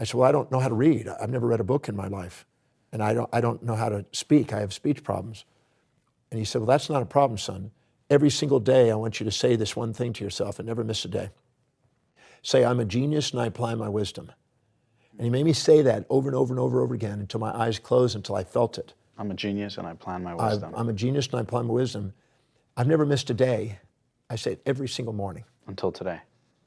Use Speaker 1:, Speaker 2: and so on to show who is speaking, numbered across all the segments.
Speaker 1: I said, well, I don't know how to read. I've never read a book in my life. And I don't know how to speak. I have speech problems. And he said, well, that's not a problem, son. Every single day, I want you to say this one thing to yourself and never miss a day. Say, I'm a genius and I apply my wisdom. And he made me say that over and over and over and over again until my eyes closed, until I felt it.
Speaker 2: I'm a genius and I plan my wisdom.
Speaker 1: I'm a genius and I apply my wisdom. I've never missed a day. I say it every single morning.
Speaker 2: Until today?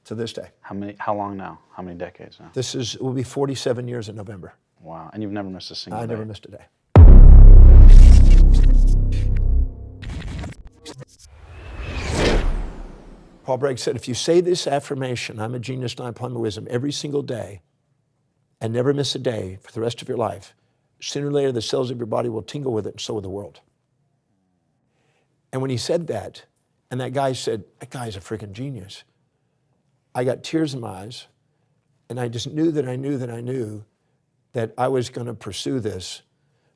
Speaker 1: To this day.
Speaker 2: How long now? How many decades now?
Speaker 1: It will be 47 years in November.
Speaker 2: Wow, and you've never missed a single day?
Speaker 1: I never missed a day. Paul Bragg said, if you say this affirmation, I'm a genius and I apply my wisdom, every single day, and never miss a day for the rest of your life, sooner or later the cells of your body will tingle with it, and so will the world. And when he said that, and that guy said, that guy's a freaking genius, I got tears in my eyes, and I just knew that I knew that I knew that I was going to pursue this,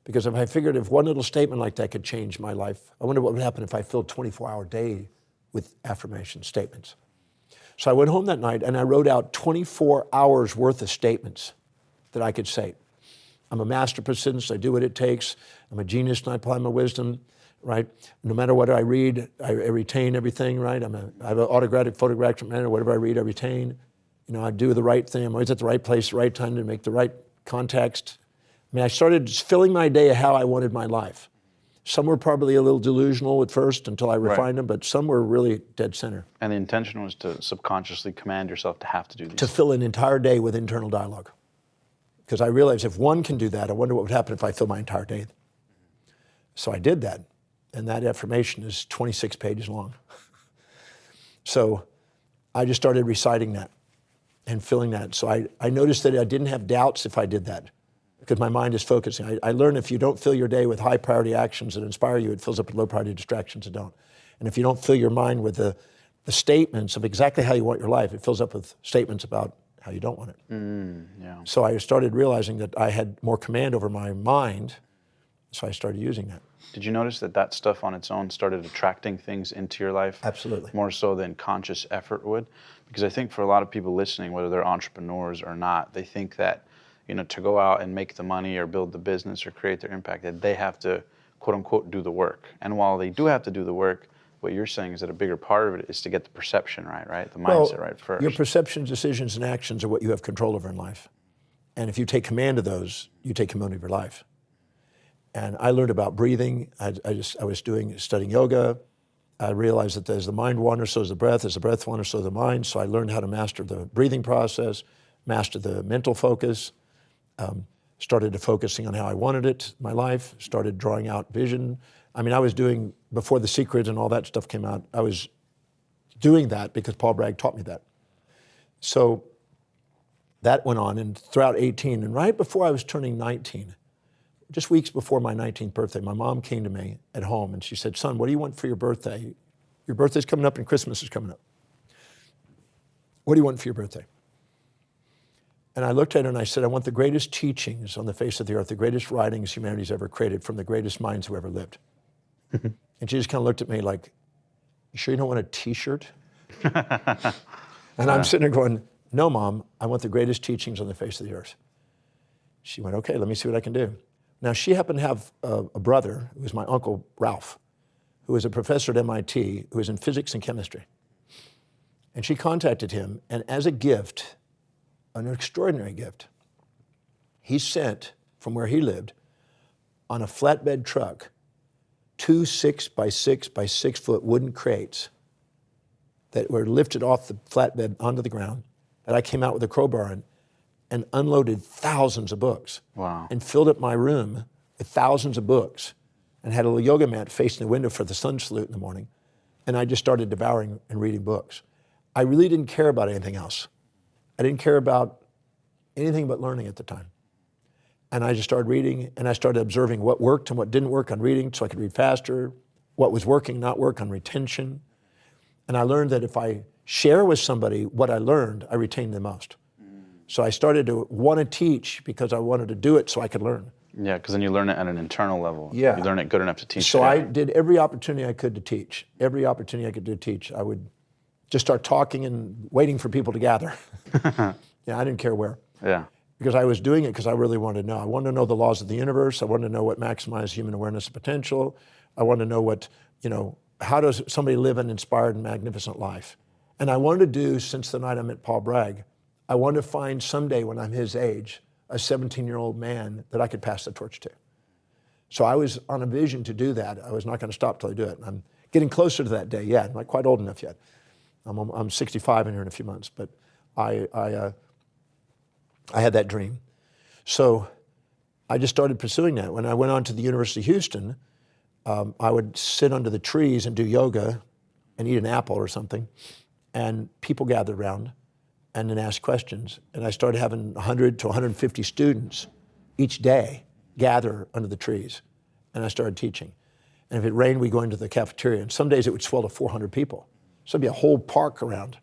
Speaker 1: because if I figured if one little statement like that could change my life, I wonder what would happen if I filled a 24-hour day with affirmation statements. So I went home that night and I wrote out 24 hours worth of statements that I could say. I'm a master persistent, I do what it takes. I'm a genius and I apply my wisdom, right? No matter what I read, I retain everything, right? I have an autographic, photographic manner, whatever I read, I retain. You know, I do the right thing. I'm always at the right place, the right time to make the right context. I mean, I started just filling my day of how I wanted my life. Some were probably a little delusional at first until I refined them, but some were really dead center.
Speaker 2: And the intention was to subconsciously command yourself to have to do these.
Speaker 1: To fill an entire day with internal dialogue. Because I realized if one can do that, I wonder what would happen if I fill my entire day. So I did that. And that affirmation is 26 pages long. So I just started reciting that and filling that. So I noticed that I didn't have doubts if I did that, because my mind is focusing. I learned if you don't fill your day with high priority actions that inspire you, it fills up with low priority distractions that don't. And if you don't fill your mind with the statements of exactly how you want your life, it fills up with statements about how you don't want it.
Speaker 2: Yeah.
Speaker 1: So I started realizing that I had more command over my mind, so I started using that.
Speaker 2: Did you notice that that stuff on its own started attracting things into your life?
Speaker 1: Absolutely.
Speaker 2: More so than conscious effort would? Because I think for a lot of people listening, whether they're entrepreneurs or not, they think that, you know, to go out and make the money or build the business or create their impact, that they have to, quote unquote, do the work. And while they do have to do the work, what you're saying is that a bigger part of it is to get the perception right? The mindset right first.
Speaker 1: Your perceptions, decisions, and actions are what you have control over in life. And if you take command of those, you take command of your life. And I learned about breathing. I was studying yoga. I realized that as the mind wanders, so does the breath. As the breath wanders, so does the mind. So I learned how to master the breathing process, master the mental focus, started to focusing on how I wanted it, my life, started drawing out vision. I mean, I was doing, before The Secret and all that stuff came out, I was doing that because Paul Bragg taught me that. So that went on, and throughout 18, and right before I was turning 19, just weeks before my 19th birthday, my mom came to me at home and she said, son, what do you want for your birthday? Your birthday's coming up and Christmas is coming up. What do you want for your birthday? And I looked at her and I said, I want the greatest teachings on the face of the earth, the greatest writings humanity's ever created from the greatest minds who ever lived. And she just kind of looked at me like, you sure you don't want a t-shirt? And I'm sitting there going, no, Mom, I want the greatest teachings on the face of the earth. She went, okay, let me see what I can do. Now, she happened to have a brother, who was my uncle, Ralph, who was a professor at MIT, who was in physics and chemistry. And she contacted him, and as a gift, an extraordinary gift, he sent from where he lived on a flatbed truck 2 6 by 6 by 6 foot wooden crates that were lifted off the flatbed onto the ground, that I came out with a crowbar in, and unloaded thousands of books.
Speaker 2: Wow.
Speaker 1: And filled up my room with thousands of books and had a little yoga mat facing the window for the sun salute in the morning. And I just started devouring and reading books. I really didn't care about anything else. I didn't care about anything but learning at the time. And I just started reading, and I started observing what worked and what didn't work on reading so I could read faster, what was working, not work on retention. And I learned that if I share with somebody what I learned, I retain the most. So I started to want to teach because I wanted to do it so I could learn.
Speaker 2: Yeah, because then you learn it at an internal level.
Speaker 1: Yeah.
Speaker 2: You learn it good enough to teach.
Speaker 1: So I did every opportunity I could to teach. Every opportunity I could do to teach. I would just start talking and waiting for people to gather. Yeah, I didn't care where.
Speaker 2: Yeah.
Speaker 1: because I was doing it because I really wanted to know. I wanted to know the laws of the universe. I wanted to know what maximized human awareness and potential. I wanted to know what, how does somebody live an inspired and magnificent life? And I wanted to do, since the night I met Paul Bragg, I wanted to find someday when I'm his age, a 17-year-old man that I could pass the torch to. So I was on a vision to do that. I was not going to stop till I do it. And I'm getting closer to that day yet. I'm not quite old enough yet. I'm 65 in here in a few months, but I had that dream. So I just started pursuing that. When I went on to the University of Houston, I would sit under the trees and do yoga and eat an apple or something, and people gathered around and then asked questions. And I started having 100 to 150 students each day gather under the trees, and I started teaching. And if it rained, we'd go into the cafeteria, and some days it would swell to 400 people. So it'd be a whole park around,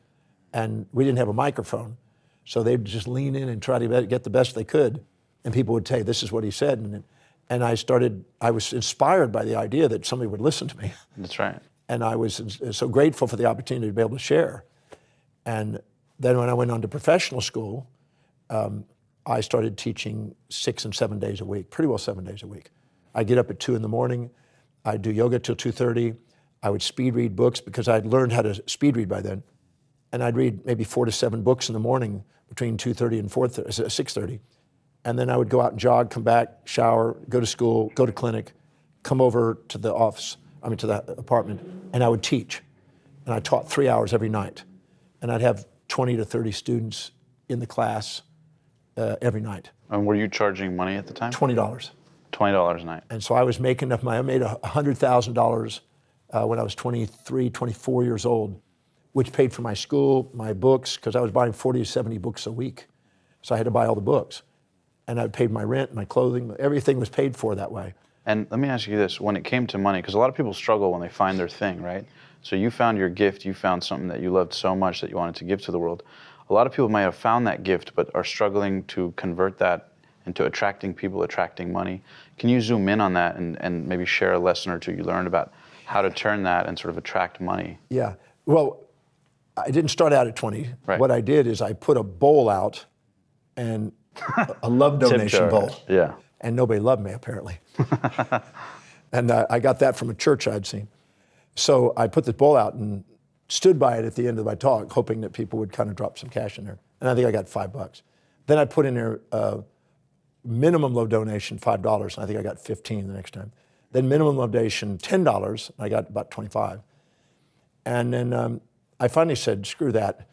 Speaker 1: and we didn't have a microphone. So they'd just lean in and try to get the best they could, and people would say, this is what he said. And I was inspired by the idea that somebody would listen to me.
Speaker 2: That's right.
Speaker 1: And I was so grateful for the opportunity to be able to share. And then when I went on to professional school, I started teaching 6 and 7 days a week, pretty well 7 days a week. I'd get up at 2 in the morning, I'd do yoga till 2:30, I would speed read books because I'd learned how to speed read by then. And I'd read maybe 4 to 7 books in the morning between 2:30 and 6:30. And then I would go out and jog, come back, shower, go to school, go to clinic, come over to the office, to the apartment, and I would teach. And I taught 3 hours every night. And I'd have 20 to 30 students in the class every night.
Speaker 2: And were you charging money at the time?
Speaker 1: $20.
Speaker 2: $20 a night.
Speaker 1: And so I was making enough money. I made $100,000 when I was 23, 24 years old, which paid for my school, my books, because I was buying 40 to 70 books a week. So I had to buy all the books. And I paid my rent, my clothing, everything was paid for that way.
Speaker 2: And let me ask you this, when it came to money, because a lot of people struggle when they find their thing, right? So you found your gift, you found something that you loved so much that you wanted to give to the world. A lot of people might have found that gift, but are struggling to convert that into attracting people, attracting money. Can you zoom in on that and maybe share a lesson or two you learned about how to turn that and sort of attract money?
Speaker 1: Yeah, well, I didn't start out at 20.
Speaker 2: Right.
Speaker 1: What I did is I put a bowl out and a love donation bowl.
Speaker 2: Yeah.
Speaker 1: And nobody loved me, apparently. And I got that from a church I'd seen. So I put this bowl out and stood by it at the end of my talk, hoping that people would kind of drop some cash in there. And I think I got $5. Then I put in there minimum low donation, $5, and I think I got 15 the next time. Then minimum low donation, $10, and I got about 25. And then I finally said, screw that,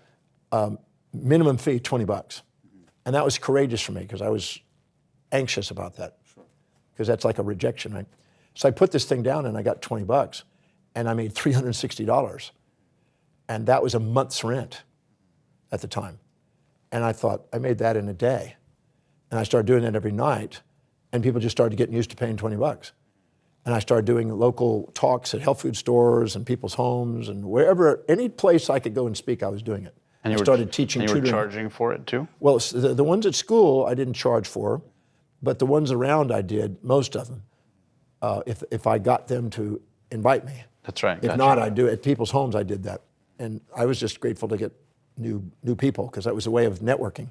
Speaker 1: minimum fee, $20. And that was courageous for me because I was anxious about that, because that's like a rejection, right? So I put this thing down and I got $20, and I made $360. And that was a month's rent at the time. And I thought, I made that in a day. And I started doing that every night, and people just started getting used to paying $20. And I started doing local talks at health food stores and people's homes and wherever, any place I could go and speak, I was doing it.
Speaker 2: And
Speaker 1: I started teaching.
Speaker 2: And you were charging for it too?
Speaker 1: Well, the ones at school I didn't charge for, but the ones around I did, most of them, if I got them to invite me.
Speaker 2: That's right.
Speaker 1: If not, I'd do it at people's homes. I did that. And I was just grateful to get new people, because that was a way of networking.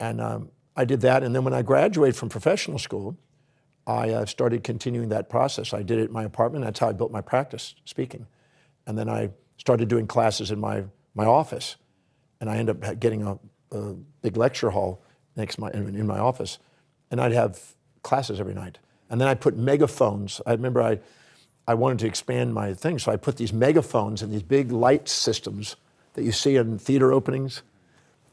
Speaker 1: And I did that. And then when I graduated from professional school, I started continuing that process. I did it in my apartment. That's how I built my practice speaking. And then I started doing classes in my office. And I ended up getting a big lecture hall in my office. And I'd have classes every night. And then I put megaphones. I remember I wanted to expand my thing, so I put these megaphones in these big light systems that you see in theater openings.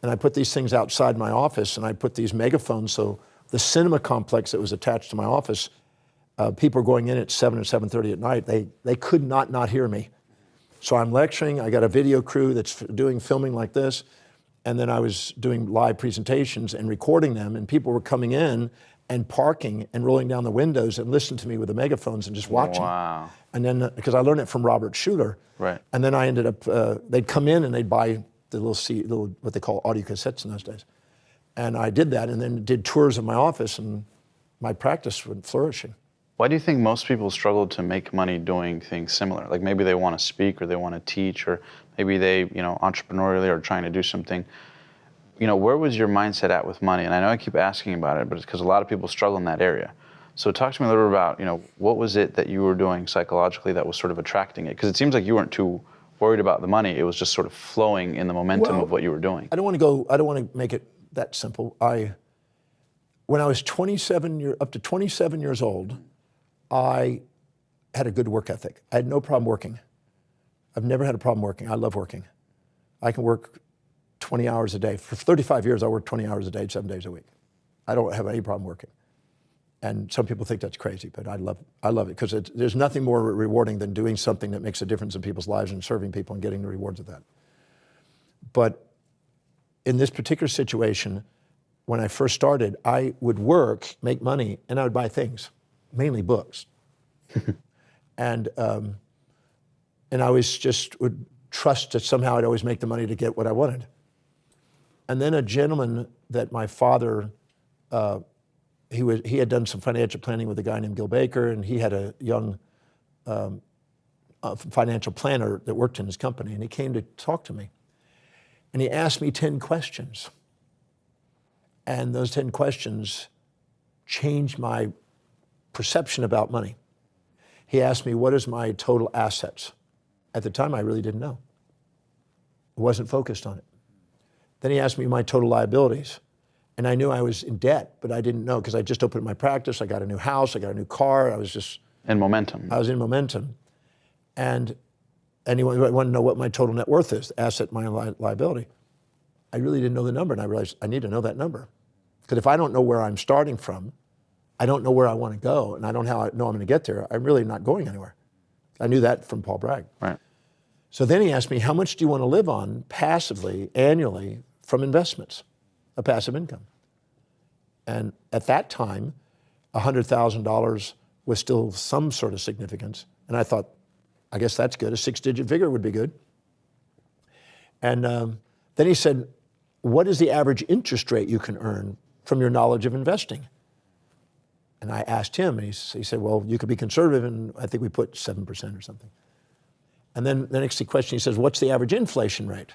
Speaker 1: And I put these things outside my office, and I put these megaphones, so the cinema complex that was attached to my office, people were going in at 7 or 7:30 at night. They could not hear me. So I'm lecturing. I got a video crew that's doing filming like this. And then I was doing live presentations and recording them, and people were coming in and parking and rolling down the windows and listening to me with the megaphones and just watching.
Speaker 2: Wow.
Speaker 1: And then, because I learned it from Robert Schuller.
Speaker 2: Right.
Speaker 1: And then I ended up, they'd come in and they'd buy the little what they call audio cassettes in those days. And I did that, and then did tours of my office, and my practice went flourishing.
Speaker 2: Why do you think most people struggle to make money doing things similar? Like maybe they want to speak, or they want to teach, or maybe they, entrepreneurially are trying to do something. where was your mindset at with money? And I know I keep asking about it, but it's because a lot of people struggle in that area. So talk to me a little bit about, what was it that you were doing psychologically that was sort of attracting it? Because it seems like you weren't too worried about the money. It was just sort of flowing in the momentum of what you were doing.
Speaker 1: I don't want to make it that simple. When I was up to 27 years old, I had a good work ethic. I had no problem working. I've never had a problem working. I love working. I can work 20 hours a day. For 35 years, I worked 20 hours a day, 7 days a week. I don't have any problem working. And some people think that's crazy, but I love it because there's nothing more rewarding than doing something that makes a difference in people's lives and serving people and getting the rewards of that. But in this particular situation, when I first started, I would work, make money, and I would buy things, mainly books. and I would trust that somehow I'd always make the money to get what I wanted. And then a gentleman that my father, he had done some financial planning with a guy named Gil Baker, and he had a young financial planner that worked in his company, and he came to talk to me. And he asked me 10 questions. And those 10 questions changed my perception about money. He asked me, what is my total assets? At the time, I really didn't know. I wasn't focused on it. Then he asked me my total liabilities. And I knew I was in debt, but I didn't know because I just opened my practice. I got a new house. I got a new car. I was just...
Speaker 2: In momentum.
Speaker 1: I was in momentum. And he wanted to know what my total net worth is, asset minus liability. I really didn't know the number, and I realized I need to know that number. Because if I don't know where I'm starting from, I don't know where I want to go, and I don't know how I know I'm going to get there, I'm really not going anywhere. I knew that from Paul Bragg.
Speaker 2: Right.
Speaker 1: So then he asked me, how much do you want to live on passively, annually, from investments, a passive income? And at that time, $100,000 was still some sort of significance. And I thought, I guess that's good. A 6-digit figure would be good. And then he said, what is the average interest rate you can earn from your knowledge of investing? And I asked him, and he said, well, you could be conservative, and I think we put 7% or something. And then the next question, he says, what's the average inflation rate?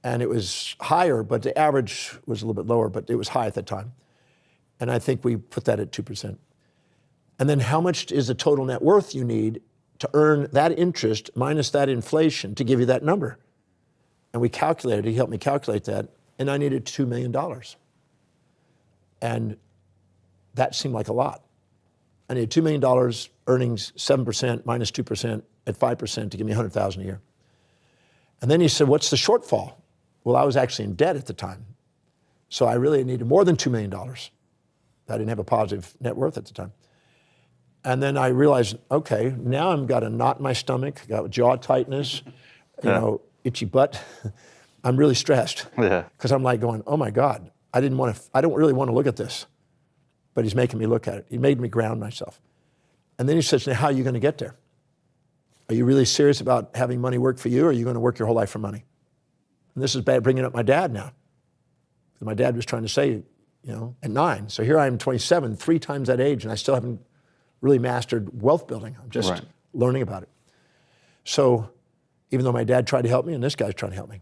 Speaker 1: And it was higher, but the average was a little bit lower, but it was high at the time. And I think we put that at 2%. And then how much is the total net worth you need to earn that interest minus that inflation to give you that number? And we calculated, he helped me calculate that, and I needed $2 million. And that seemed like a lot. I needed $2 million, earnings 7% minus 2% at 5% to give me $100,000 a year. And then he said, what's the shortfall? Well, I was actually in debt at the time. So I really needed more than $2 million. I didn't have a positive net worth at the time. And then I realized, okay, now I've got a knot in my stomach, got jaw tightness, itchy butt. I'm really stressed.
Speaker 2: Yeah.
Speaker 1: Because I'm like going, oh my God, I don't really want to look at this. But he's making me look at it. He made me ground myself. And then he says, now how are you going to get there? Are you really serious about having money work for you, or are you going to work your whole life for money? And this is bad bringing up my dad now. My dad was trying to say, at 9. So here I am, 27, 3 times that age, and I still haven't really mastered wealth building. I'm just learning about it. So even though my dad tried to help me, and this guy's trying to help me.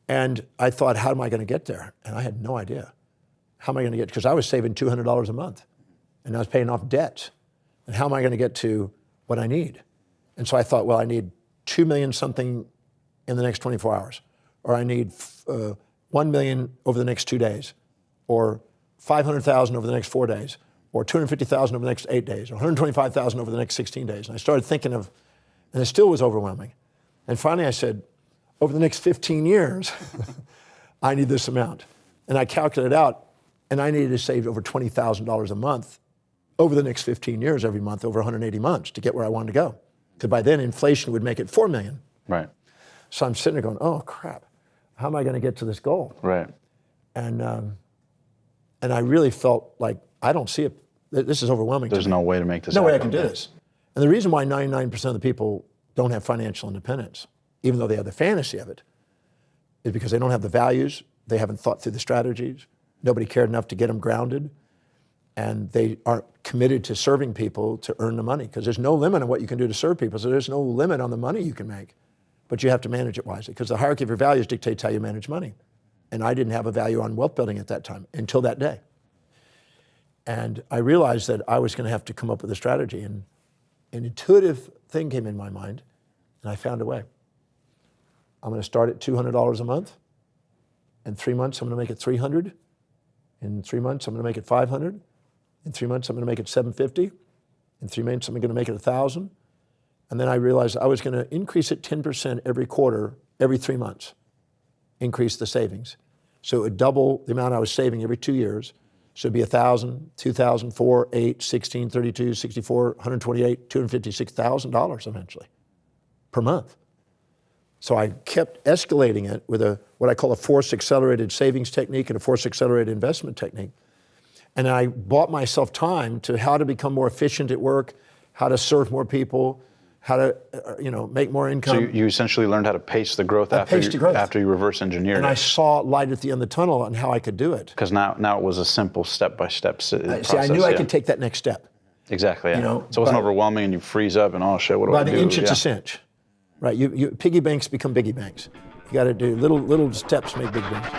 Speaker 1: And I thought, how am I going to get there? And I had no idea. How am I going to get, because I was saving $200 a month, and I was paying off debts. And how am I going to get to what I need? And so I thought, well, I need 2 million something in the next 24 hours, or I need 1 million over the next 2 days, or 500,000 over the next 4 days, or 250,000 over the next 8 days, or 125,000 over the next 16 days. And I started thinking of, and it still was overwhelming. And finally I said, over the next 15 years, I need this amount. And I calculated out, and I needed to save over $20,000 a month over the next 15 years, every month, over 180 months to get where I wanted to go. Because by then, inflation would make it 4 million.
Speaker 2: Right.
Speaker 1: So I'm sitting there going, oh, crap. How am I going to get to this goal?
Speaker 2: Right.
Speaker 1: And I really felt like, I don't see it. This is overwhelming to me.
Speaker 2: There's no way to make this
Speaker 1: happen. No way I
Speaker 2: happen.
Speaker 1: can do this. And the reason why 99% of the people don't have financial independence, even though they have the fantasy of it, is because they don't have the values, they haven't thought through the strategies, nobody cared enough to get them grounded, and they aren't committed to serving people to earn the money, because there's no limit on what you can do to serve people, so there's no limit on the money you can make. But you have to manage it wisely, because the hierarchy of your values dictates how you manage money. And I didn't have a value on wealth building at that time until that day. And I realized that I was going to have to come up with a strategy. And an intuitive thing came in my mind, and I found a way. I'm going to start at $200 a month. In 3 months, I'm going to make it $300. In 3 months, I'm going to make it $500. In 3 months, I'm going to make it $750. In 3 months, I'm going to make it $1,000. And then I realized I was going to increase it 10% every quarter, every 3 months, increase the savings. So it would double the amount I was saving every 2 years. So it'd be 1,000, 2,000, 4, 8, 16, 32, 64, 128, $256,000 eventually per month. So I kept escalating it with what I call a force accelerated savings technique and a force accelerated investment technique. And I bought myself time to how to become more efficient at work, how to serve more people, how to make more income.
Speaker 2: So you essentially learned how to pace the growth after you reverse engineered
Speaker 1: and
Speaker 2: it.
Speaker 1: I saw light at the end of the tunnel on how I could do it.
Speaker 2: Because now it was a simple step-by-step process.
Speaker 1: See, I knew I could take that next step.
Speaker 2: Exactly, yeah. So it wasn't overwhelming and you freeze up and, oh shit, what do I do?
Speaker 1: By the inch, it's a cinch. Right, piggy banks become biggy banks. You got to do little steps make big banks.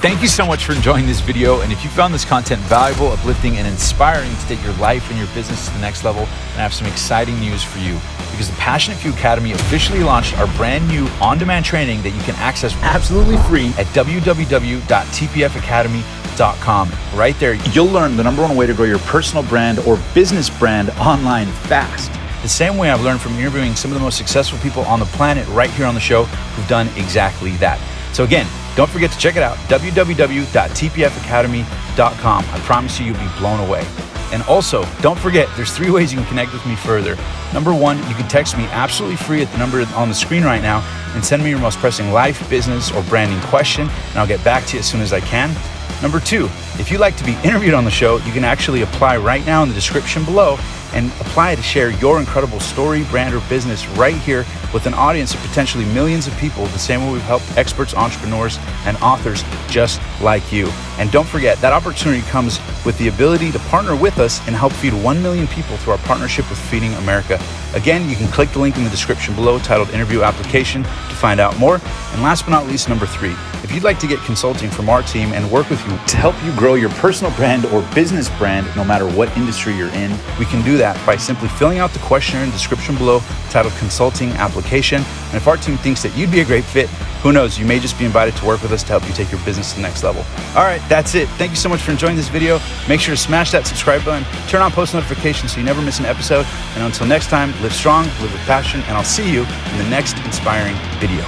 Speaker 3: Thank you so much for enjoying this video. And if you found this content valuable, uplifting, and inspiring to take your life and your business to the next level, then I have some exciting news for you. Because the Passionate Few Academy officially launched our brand new on-demand training that you can access absolutely free at www.tpfacademy.com. Right there, you'll learn the #1 way to grow your personal brand or business brand online fast. The same way I've learned from interviewing some of the most successful people on the planet right here on the show who've done exactly that. So again, don't forget to check it out, www.tpfacademy.com. I promise you'll be blown away. And also, don't forget, there's 3 ways you can connect with me further. #1, you can text me absolutely free at the number on the screen right now and send me your most pressing life, business, or branding question, and I'll get back to you as soon as I can. #2, if you'd like to be interviewed on the show, you can actually apply right now in the description below and apply to share your incredible story, brand, or business right here with an audience of potentially millions of people, the same way we've helped experts, entrepreneurs, and authors just like you. And don't forget, that opportunity comes with the ability to partner with us and help feed 1 million people through our partnership with Feeding America. Again, you can click the link in the description below titled Interview Application to find out more. And last but not least, #3, if you'd like to get consulting from our team and work with you to help you grow your personal brand or business brand, no matter what industry you're in, we can do that by simply filling out the questionnaire in the description below titled Consulting Application. And if our team thinks that you'd be a great fit, who knows, you may just be invited to work with us to help you take your business to the next level. All right, that's it. Thank you so much for enjoying this video. Make sure to smash that subscribe button, turn on post notifications so you never miss an episode. And until next time, live strong, live with passion, and I'll see you in the next inspiring video.